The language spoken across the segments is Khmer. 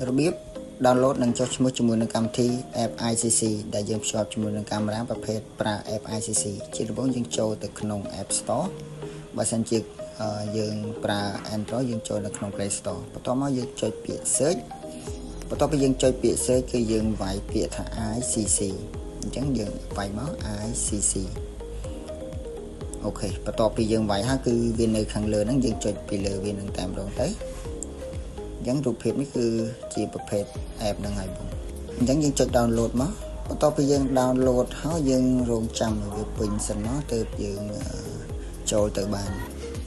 របៀប download និងចុះឈ្មោះជាមួយនឹងកម្មវិធី app ICC ដែលយើងភ្ជាប់ជាមួយនឹងកាមេរ៉ាប្រភេទប្រើ app ICC ជាដំបូងយើងចូលទៅក្នុង App Store បើសិនជាយើងប្រើ Android យើងចូលនៅក្នុង Play Store បន្ទាប់មកយើងចុចពាក្យ search បន្ទាប់ពីយើងចុចពាក្យ search គឺយើងវាយពាក្យថា ICC អញ្ចឹងយើងវាយមក ICC អូខេបន្ទាប់ពីយើងវាយហើយគឺវានៅខាងលើហ្នឹងយើងចុចពីលើវានឹងតែម្ដងទៅអញ្ចឹងរូបភាពនេះគឺជាប្រភេទ app ហ្នឹងហើយបងអញ្ចឹងយើងចុច download មកបន្ទាប់ពីយើង download ហើយយើងរងចាំឲ្យវាពេញសិនមកទើបយើងចូលទៅបាន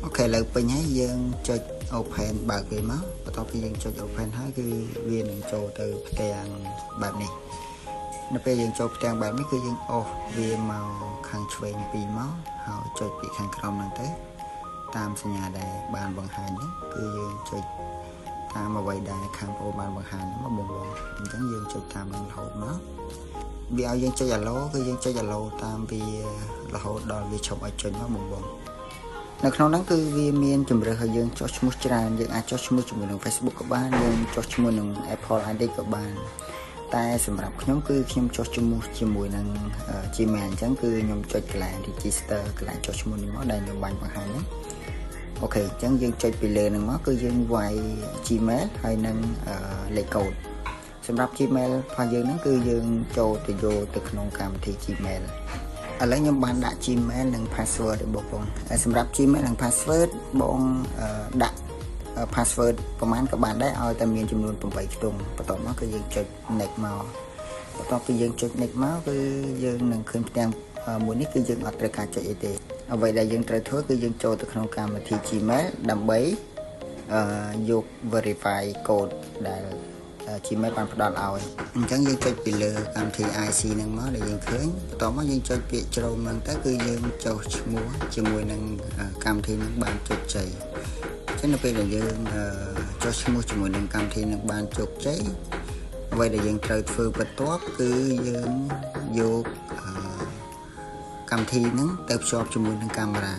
អូខេឥឡូវពេញហើយយើងចុច open បើកវាមកបន្ទាប់ពីយើងចុច open ហើយគឺវានឹងចូលទៅផ្ទាំងបែបនេះនៅពេលយើងចូលផ្ទាំងបែបនេះគឺយើងអូសវាមកខាងឆ្វេងពីមកហើយចុចពីខាងក្រោមហ្នឹងទៅតាមសញ្ញាដែលបានបង្ហាញហ្នឹងគឺយើងចុចតាមអ្វីដែលខាងប្អូនបានបង្ហាញមកបងអញ្ចឹងយើងចុចតាមនឹងរហូតមកវាឲ្យយើងចុច allow គឺយើងចុច allow តាមវារហូតដល់វាឈប់ឲ្យចុចមកបងនៅក្នុងហ្នឹងគឺវាមានជម្រើសឲ្យយើងចុះឈ្មោះច្រើនយើងអាចចុះឈ្មោះជាមួយនឹង Facebook ក៏បានយើងចុះឈ្មោះនឹង Apple ID ក៏បានតែសម្រាប់ខ្ញុំគឺខ្ញុំចុះឈ្មោះជាមួយនឹង Gmail អញ្ចឹងគឺខ្ញុំចុចកន្លែង register កន្លែងចុះឈ្មោះនេះមកដែលខ្ញុំបានបង្ហាញហ្នឹងអូខេអញ្ចឹងយើងចុចពីលើហ្នឹងមកគឺយើងវាយ Gmail ហើយនឹងលេខកូដសម្រាប់ Gmail របស់យើងហ្នឹងគឺយើងចូលទៅយកទៅក្នុងកម្មវិធី Gmail ឥឡូវខ្ញុំបានដាក់ Gmail និង password ឲ្យបងហើយសម្រាប់ Gmail និង password បងដាក់ password ប្រហែលក៏បានដែរឲ្យតែមានចំនួន8ខ្ទង់បន្ទាប់មកគឺយើងចុច next មកបន្ទាប់ពីយើងចុច next មកគឺយើងនឹងឃើញផ្ទាំងមួយនេះគឺយើងអត់ត្រូវការចុចអីទេអ្វីដែលយើងត្រូវធ្វើគឺយើងចូលទៅក្នុងកម្មវិធី Gmail ដើម្បីយក verify code ដែល Gmail បានផ្ដល់ឲ្យអញ្ចឹងយើងចុចពីលើកម្មវិធី IC ហ្នឹងមកដែលយើងឃើញបន្ទាប់មកយើងចុចពាក្យជ្រោមហ្នឹងទៅគឺយើងចុះឈ្មោះជាមួយនឹងកម្មវិធីហ្នឹងបានជោគជ័យចឹងនៅពេលដែលយើងចុះឈ្មោះជាមួយនឹងកម្មវិធីនឹងបានជោគជ័យអ្វីដែលយើងត្រូវធ្វើបន្ទាប់គឺយើងយកកម្មវិធីនឹងទៅភ្ជាប់ជាមួយនឹងកាមេរ៉ា